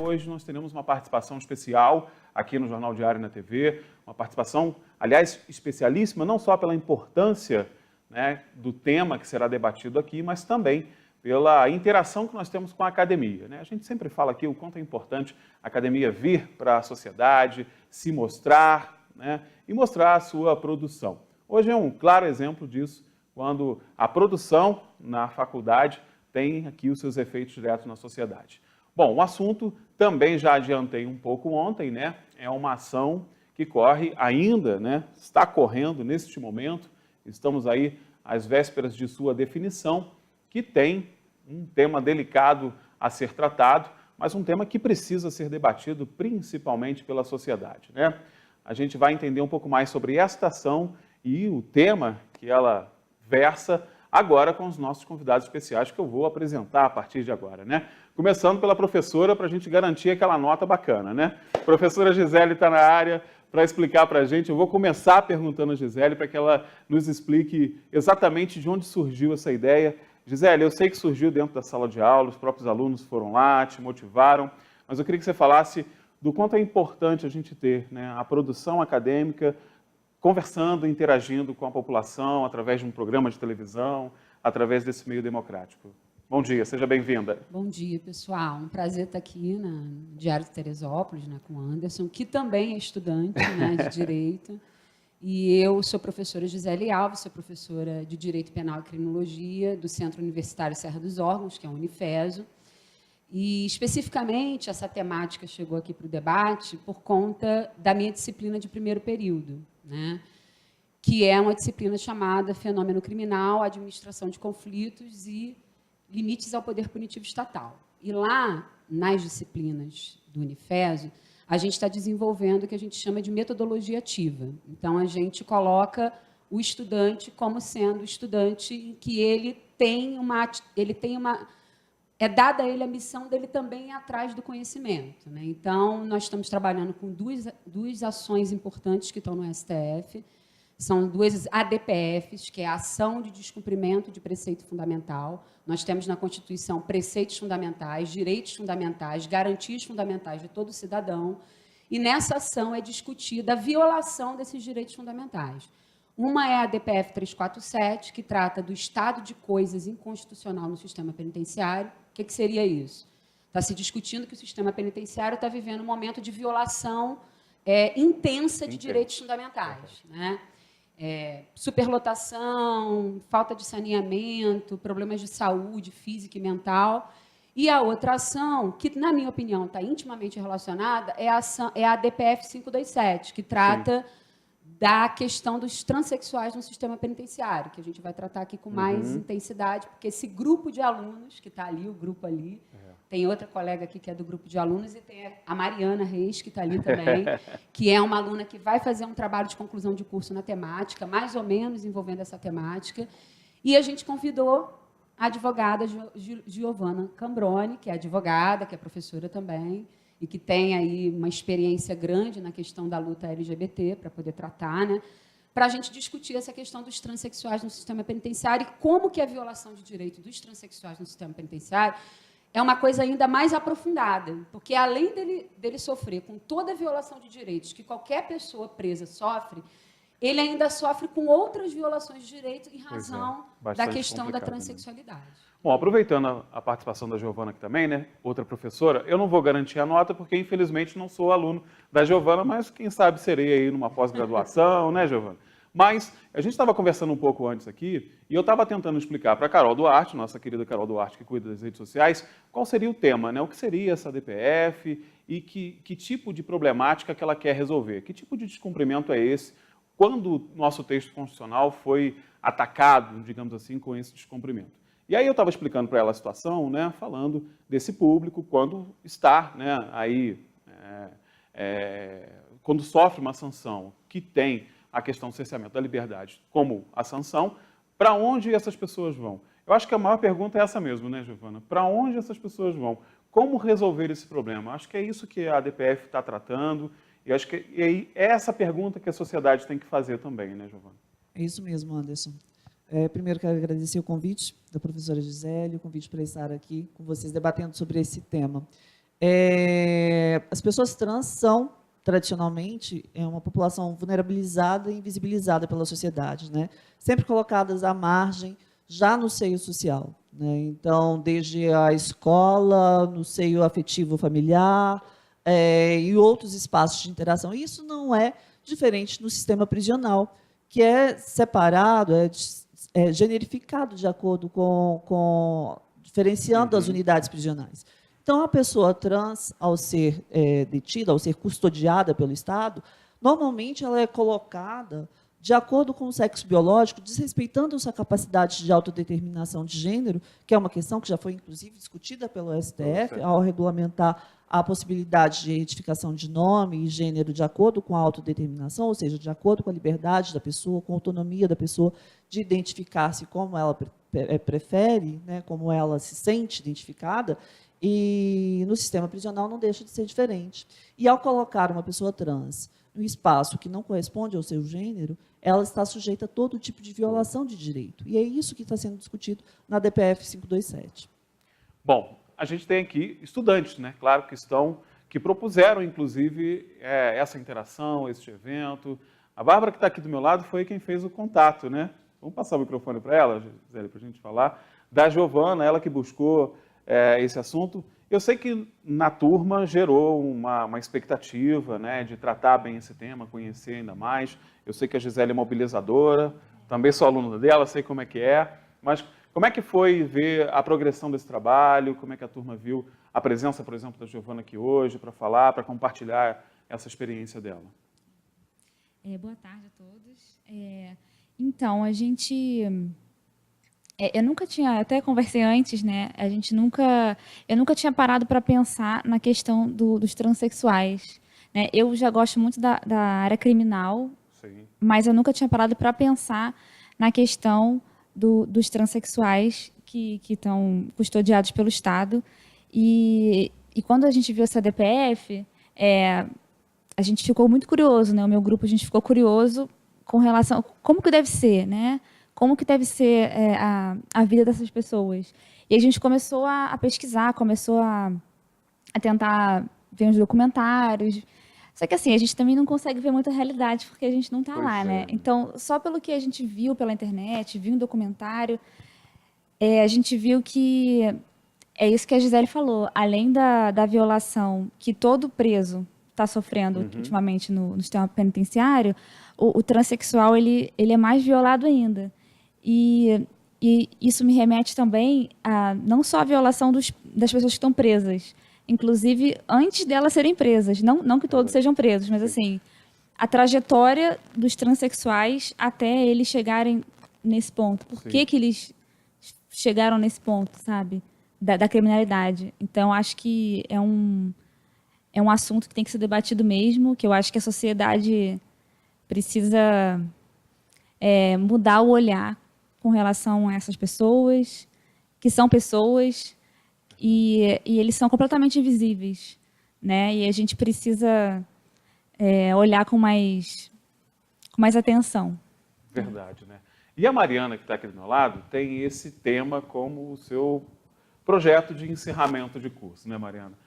hoje nós teremos uma participação especial aqui no Jornal Diário e na TV, uma participação, aliás, especialíssima, não só pela importância, né, do tema que será debatido aqui, mas também pela interação que nós temos com a academia, né? A gente sempre fala aqui o quanto é importante a academia vir para a sociedade, se mostrar, né, e mostrar a sua produção. Hoje é um claro exemplo disso, quando a produção na faculdade tem aqui os seus efeitos diretos na sociedade. Bom, o assunto também já adiantei um pouco ontem, né? É uma ação que corre ainda, né? Está correndo neste momento, estamos aí às vésperas de sua definição, que tem um tema delicado a ser tratado, mas um tema que precisa ser debatido principalmente pela sociedade, né? A gente vai entender um pouco mais sobre esta ação e o tema que ela versa agora com os nossos convidados especiais que eu vou apresentar a partir de agora, né? Começando pela professora, para a gente garantir aquela nota bacana, né? A professora Gisele está na área para explicar para a gente. Eu vou começar perguntando a Gisele para que ela nos explique exatamente de onde surgiu essa ideia. Gisele, eu sei que surgiu dentro da sala de aula, os próprios alunos foram lá, te motivaram, mas eu queria que você falasse do quanto é importante a gente ter, né, a produção acadêmica, conversando, interagindo com a população através de um programa de televisão, através desse meio democrático. Bom dia, seja bem-vinda. Bom dia, pessoal. Um prazer estar aqui no Diário de Teresópolis, né, com o Anderson, que também é estudante, né, de Direito. E eu sou professora Gisele Alves, sou professora de Direito Penal e Criminologia do Centro Universitário Serra dos Órgãos, que é o Unifeso. E, especificamente, essa temática chegou aqui para o debate por conta da minha disciplina de primeiro período, né? Que é uma disciplina chamada Fenômeno Criminal, Administração de Conflitos e Limites ao Poder Punitivo Estatal. E lá, nas disciplinas do Unifeso, a gente está desenvolvendo o que a gente chama de metodologia ativa. Então, a gente coloca o estudante como sendo estudante em que ele tem uma é dada a ele a missão dele também ir atrás do conhecimento, né? Então, nós estamos trabalhando com duas ações importantes que estão no STF, são duas ADPFs, que é a Ação de Descumprimento de Preceito Fundamental. Nós temos na Constituição preceitos fundamentais, direitos fundamentais, garantias fundamentais de todo cidadão, e nessa ação é discutida a violação desses direitos fundamentais. Uma é a ADPF 347, que trata do estado de coisas inconstitucional no sistema penitenciário. O que seria isso? Está se discutindo que o sistema penitenciário está vivendo um momento de violação intensa de direitos fundamentais, né? Superlotação, falta de saneamento, problemas de saúde física e mental. E a outra ação, que, na minha opinião, está intimamente relacionada, é a ADPF 527, que trata da questão dos transexuais no sistema penitenciário, que a gente vai tratar aqui com mais intensidade, porque esse grupo de alunos que está ali, o grupo ali, tem outra colega aqui que é do grupo de alunos, e tem a Mariana Reis, que está ali também, que é uma aluna que vai fazer um trabalho de conclusão de curso na temática, mais ou menos envolvendo essa temática, e a gente convidou a advogada Giovana Cambroni, que é advogada, que é professora também, e que tem aí uma experiência grande na questão da luta LGBT, para poder tratar, né? Para a gente discutir essa questão dos transexuais no sistema penitenciário e como que a violação de direito dos transexuais no sistema penitenciário é uma coisa ainda mais aprofundada, porque, além dele sofrer com toda a violação de direitos que qualquer pessoa presa sofre, ele ainda sofre com outras violações de direitos em razão da questão da transexualidade. Né? Bom, aproveitando a participação da Giovana aqui também, né, outra professora, eu não vou garantir a nota porque, infelizmente, não sou aluno da Giovana, mas quem sabe serei aí numa pós-graduação, né, Giovana? Mas a gente estava conversando um pouco antes aqui e eu estava tentando explicar para a Carol Duarte, nossa querida Carol Duarte, que cuida das redes sociais, qual seria o tema, né? O que seria essa DPF e que tipo de problemática que ela quer resolver, que tipo de descumprimento é esse, quando o nosso texto constitucional foi atacado, digamos assim, com esse descumprimento. E aí eu estava explicando para ela a situação, né, falando desse público quando está, né, aí, quando sofre uma sanção que tem a questão do cerceamento da liberdade como a sanção, para onde essas pessoas vão? Eu acho que a maior pergunta é essa mesmo, né, Giovana? Para onde essas pessoas vão? Como resolver esse problema? Acho que é isso que a ADPF está tratando, e acho que é essa pergunta que a sociedade tem que fazer também, né, Giovana? É isso mesmo, Anderson. Primeiro, quero agradecer o convite da professora Gisele, o convite para estar aqui com vocês debatendo sobre esse tema. As pessoas trans são, tradicionalmente, uma população vulnerabilizada e invisibilizada pela sociedade, né? Sempre colocadas à margem, já no seio social, né? Então, desde a escola, no seio afetivo familiar, e outros espaços de interação. E isso não é diferente no sistema prisional, que é separado, é generificado de acordo diferenciando as unidades prisionais. Então, a pessoa trans, ao ser detida, ao ser custodiada pelo Estado, normalmente ela é colocada de acordo com o sexo biológico, desrespeitando a sua capacidade de autodeterminação de gênero, que é uma questão que já foi, inclusive, discutida pelo STF, ao regulamentar a possibilidade de identificação de nome e gênero de acordo com a autodeterminação, ou seja, de acordo com a liberdade da pessoa, com a autonomia da pessoa de identificar-se como ela prefere, né, como ela se sente identificada, e no sistema prisional não deixa de ser diferente. E, ao colocar uma pessoa trans no espaço que não corresponde ao seu gênero, ela está sujeita a todo tipo de violação de direito. E é isso que está sendo discutido na DPF 527. Bom, a gente tem aqui estudantes, né? Claro que propuseram, inclusive, essa interação, esse evento. A Bárbara, que está aqui do meu lado, foi quem fez o contato, né? Vamos passar o microfone para ela, Gisele, para a gente falar. Da Giovana, ela que buscou esse assunto. Eu sei que na turma gerou uma expectativa, né, de tratar bem esse tema, conhecer ainda mais. Eu sei que a Gisele é mobilizadora, também sou aluna dela, sei como é que é, mas como é que foi ver a progressão desse trabalho? Como é que a turma viu a presença, por exemplo, da Giovana aqui hoje para falar, para compartilhar essa experiência dela? Boa tarde a todos. Então, a gente... eu nunca tinha, até conversei antes, né? Eu nunca tinha parado para pensar na questão dos transexuais, né? Eu já gosto muito da área criminal, sim, mas eu nunca tinha parado para pensar na questão dos transexuais que estão custodiados pelo Estado. E quando a gente viu essa DPF, a gente ficou muito curioso, né? O meu grupo, a gente ficou curioso com relação a como que deve ser, né? Como que deve ser a vida dessas pessoas. E a gente começou a pesquisar, começou a tentar ver uns documentários. Só que assim, a gente também não consegue ver muita realidade, porque a gente não está lá, né? Então, só pelo que a gente viu pela internet, viu um documentário, a gente viu que é isso que a Gisele falou. Além da violação que todo preso está sofrendo ultimamente no sistema penitenciário, o transexual ele é mais violado ainda. E isso me remete também a não só a violação das pessoas que estão presas, inclusive antes delas serem presas. Não que todos sejam presos, mas assim, a trajetória dos transexuais até eles chegarem nesse ponto. Por que eles chegaram nesse ponto, sabe? Da criminalidade. Então, acho que é um assunto que tem que ser debatido mesmo, que eu acho que a sociedade precisa mudar o olhar com relação a essas pessoas, que são pessoas, e eles são completamente invisíveis, né? E a gente precisa olhar com mais atenção. Verdade, né? E a Mariana, que está aqui do meu lado, tem esse tema como o seu projeto de encerramento de curso, né, Mariana?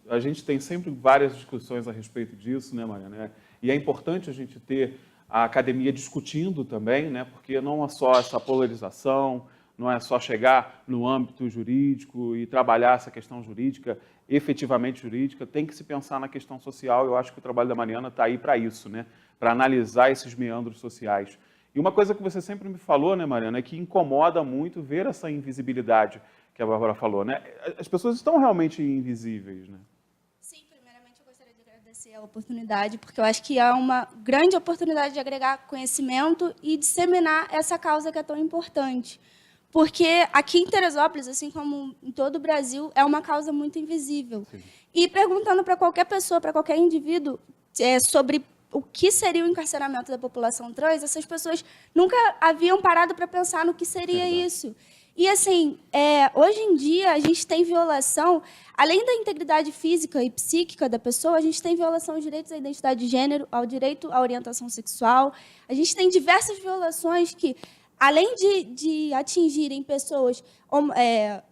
A gente tem sempre várias discussões a respeito disso, né, Mariana? E é importante a gente ter a academia discutindo também, né? Porque não é só essa polarização, não é só chegar no âmbito jurídico e trabalhar essa questão jurídica, efetivamente jurídica, tem que se pensar na questão social. Eu acho que o trabalho da Mariana está aí para isso, né? Para analisar esses meandros sociais. E uma coisa que você sempre me falou, né, Mariana, é que incomoda muito ver essa invisibilidade que a Bárbara falou, né? As pessoas estão realmente invisíveis, né? A oportunidade, porque eu acho que é uma grande oportunidade de agregar conhecimento e disseminar essa causa que é tão importante. Porque aqui em Teresópolis, assim como em todo o Brasil, é uma causa muito invisível. Sim. E perguntando para qualquer pessoa, para qualquer indivíduo, sobre o que seria o encarceramento da população trans, essas pessoas nunca haviam parado para pensar no que seria isso. E, assim, hoje em dia, a gente tem violação, além da integridade física e psíquica da pessoa, a gente tem violação aos direitos à identidade de gênero, ao direito à orientação sexual. A gente tem diversas violações que além de atingirem pessoas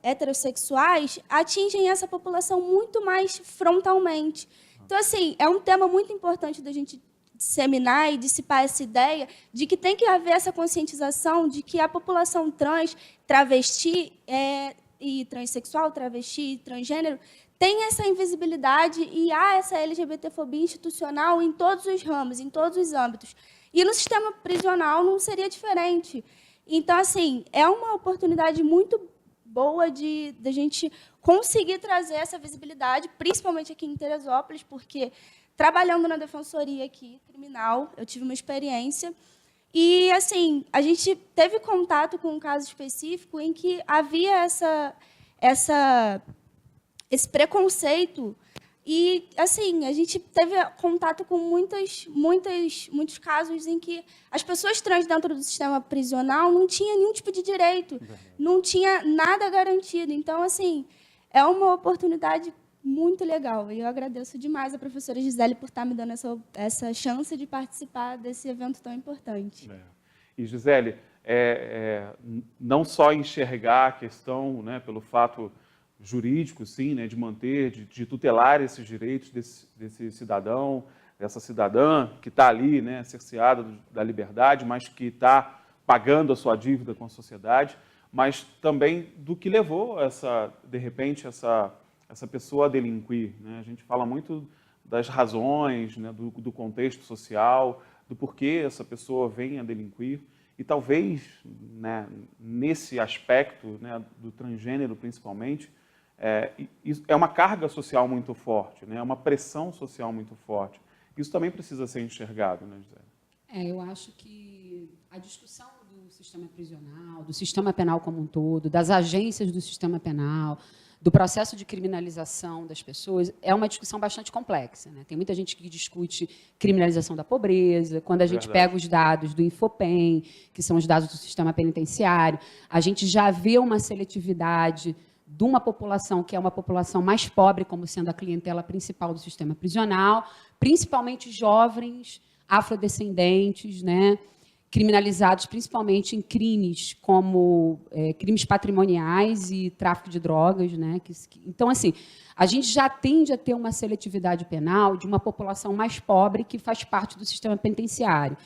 heterossexuais, atingem essa população muito mais frontalmente. Então, assim, é um tema muito importante da gente disseminar e dissipar essa ideia de que tem que haver essa conscientização de que a população trans, travesti e transexual, travesti e transgênero, tem essa invisibilidade e há essa LGBTfobia institucional em todos os ramos, em todos os âmbitos. E no sistema prisional não seria diferente. Então, assim, é uma oportunidade muito boa de a gente conseguir trazer essa visibilidade, principalmente aqui em Teresópolis, porque trabalhando na defensoria aqui, criminal, eu tive uma experiência. E, assim, a gente teve contato com um caso específico em que havia esse preconceito. E, assim, a gente teve contato com muitos casos em que as pessoas trans dentro do sistema prisional não tinham nenhum tipo de direito, não tinha nada garantido. Então, assim, é uma oportunidade muito legal. E eu agradeço demais a professora Gisele por estar me dando essa chance de participar desse evento tão importante. E, Gisele, não só enxergar a questão, né, pelo fato jurídico, sim, né, de manter, de tutelar esses direitos desse cidadão, dessa cidadã que está ali, né, cerceada da liberdade, mas que está pagando a sua dívida com a sociedade, mas também do que levou de repente, essa pessoa a delinquir, né? A gente fala muito das razões, né, do contexto social, do porquê essa pessoa vem a delinquir. E talvez, né, nesse aspecto, né, do transgênero principalmente, é uma carga social muito forte, né, é uma pressão social muito forte. Isso também precisa ser enxergado, né, Gisele? Eu acho que a discussão do sistema prisional, do sistema penal como um todo, das agências do sistema penal, do processo de criminalização das pessoas, é uma discussão bastante complexa, né? Tem muita gente que discute criminalização da pobreza. Quando a gente pega os dados do Infopem, que são os dados do sistema penitenciário, a gente já vê uma seletividade de uma população que é uma população mais pobre, como sendo a clientela principal do sistema prisional, principalmente jovens, afrodescendentes, né, criminalizados principalmente em crimes como crimes patrimoniais e tráfico de drogas, né? Então, assim, a gente já tende a ter uma seletividade penal de uma população mais pobre que faz parte do sistema penitenciário.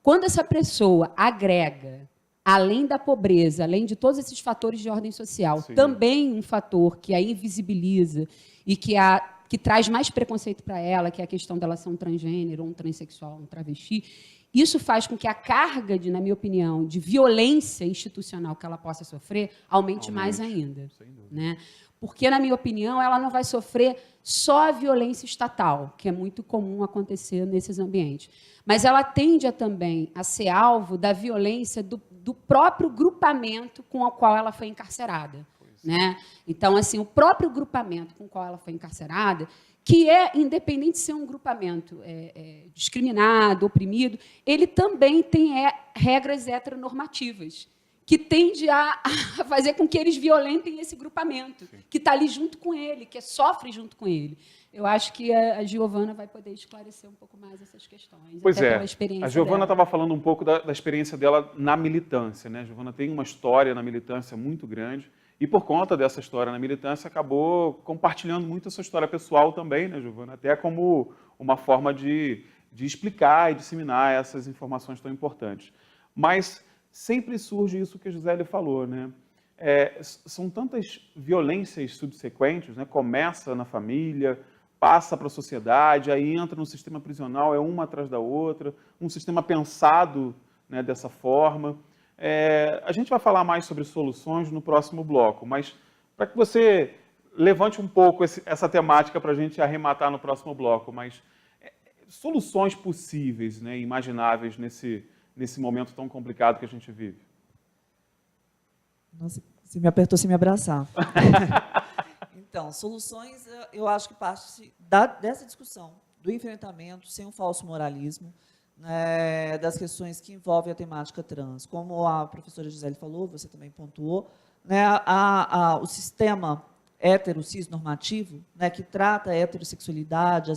Quando essa pessoa agrega, além da pobreza, além de todos esses fatores de ordem social, sim, também um fator que a invisibiliza e que traz mais preconceito para ela, que é a questão dela ser um transgênero, um transexual, um travesti, isso faz com que a carga, na minha opinião, de violência institucional que ela possa sofrer aumente mais ainda. Né? Porque, na minha opinião, ela não vai sofrer só a violência estatal, que é muito comum acontecer nesses ambientes, mas ela tende também a ser alvo da violência do próprio grupamento com o qual ela foi encarcerada. Né? Então, assim, o próprio grupamento com o qual ela foi encarcerada, que independente de ser um grupamento discriminado, oprimido, ele também tem regras heteronormativas, que tende a fazer com que eles violentem esse grupamento, sim, que está ali junto com ele, que sofre junto com ele. Eu acho que a Giovana vai poder esclarecer um pouco mais essas questões. Pois é, a Giovana estava falando um pouco da experiência dela na militância, né? A Giovana tem uma história na militância muito grande, e, por conta dessa história na militância, acabou compartilhando muito a sua história pessoal também, né, Giovana? Até como uma forma de explicar e disseminar essas informações tão importantes. Mas sempre surge isso que a Gisele falou, né? São tantas violências subsequentes, né? Começa na família, passa para a sociedade, aí entra no sistema prisional, é uma atrás da outra, um sistema pensado, né, dessa forma. A gente vai falar mais sobre soluções no próximo bloco, mas para que você levante um pouco essa temática para a gente arrematar no próximo bloco, mas soluções possíveis, né, imagináveis nesse momento tão complicado que a gente vive. Nossa, você me apertou sem me abraçar. Então, soluções, eu acho que parte dessa discussão, do enfrentamento sem um falso moralismo, das questões que envolvem a temática trans. Como a professora Gisele falou, você também pontuou, né, o sistema cis normativo, né, que trata a heterossexualidade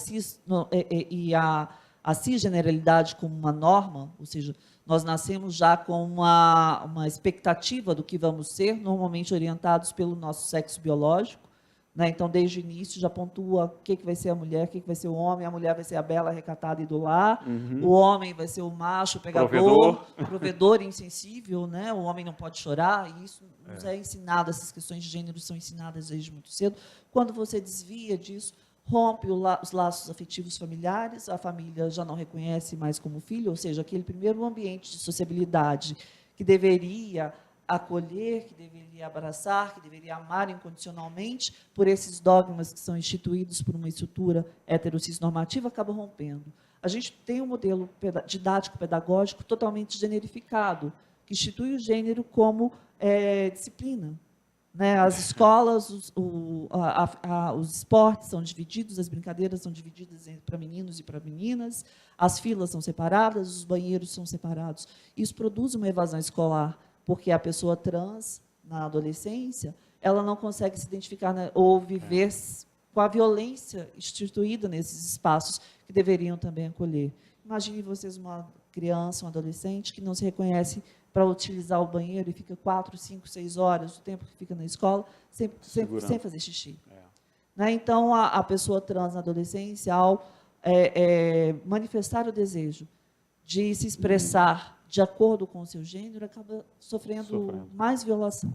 e a cisgeneralidade como uma norma, ou seja, Nós nascemos já com uma expectativa do que vamos ser, normalmente orientados pelo nosso sexo biológico, né? Então, desde o início, já pontua o que vai ser a mulher, o que vai ser o homem. A mulher vai ser a bela, recatada e do lar. O homem vai ser o macho, pegador, provedor e insensível. Né? O homem não pode chorar. E isso nos é ensinado, essas questões de gênero são ensinadas desde muito cedo. Quando você desvia disso, rompe os laços afetivos familiares, a família já não reconhece mais como filho, ou seja, aquele primeiro ambiente de sociabilidade que deveria acolher, que deveria abraçar, que deveria amar incondicionalmente, por esses dogmas que são instituídos por uma estrutura heterocisnormativa, acaba rompendo. A gente tem um modelo didático-pedagógico totalmente generificado, que institui o gênero como disciplina. Né? As escolas, os esportes são divididos, as brincadeiras são divididas para meninos e para meninas, as filas são separadas, os banheiros são separados. Isso produz uma evasão escolar, porque a pessoa trans, na adolescência, ela não consegue se identificar, né, ou viver com a violência instituída nesses espaços que deveriam também acolher. Imagine vocês uma criança, um adolescente, que não se reconhece para utilizar o banheiro e fica 4, 5, 6 horas, o tempo que fica na escola, sem fazer xixi. Né? Então, a pessoa trans na adolescência, ao manifestar o desejo de se expressar de acordo com o seu gênero, acaba sofrendo mais violação.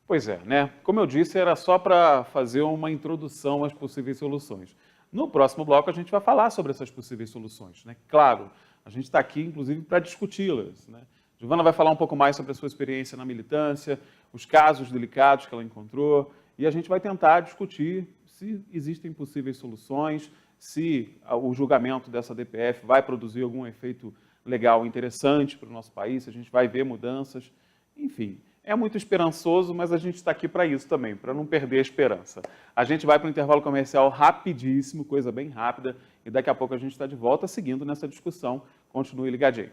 Pois é, né? Como eu disse, era só para fazer uma introdução às possíveis soluções. No próximo bloco, a gente vai falar sobre essas possíveis soluções, né? Claro, a gente está aqui, inclusive, para discuti-las, né? Giovana vai falar um pouco mais sobre a sua experiência na militância, os casos delicados que ela encontrou, e a gente vai tentar discutir se existem possíveis soluções, se o julgamento dessa DPF vai produzir algum efeito legal interessante para o nosso país, se a gente vai ver mudanças, enfim. É muito esperançoso, mas a gente está aqui para isso também, para não perder a esperança. A gente vai para um intervalo comercial rapidíssimo, coisa bem rápida, e daqui a pouco a gente está de volta seguindo nessa discussão. Continue ligadinho.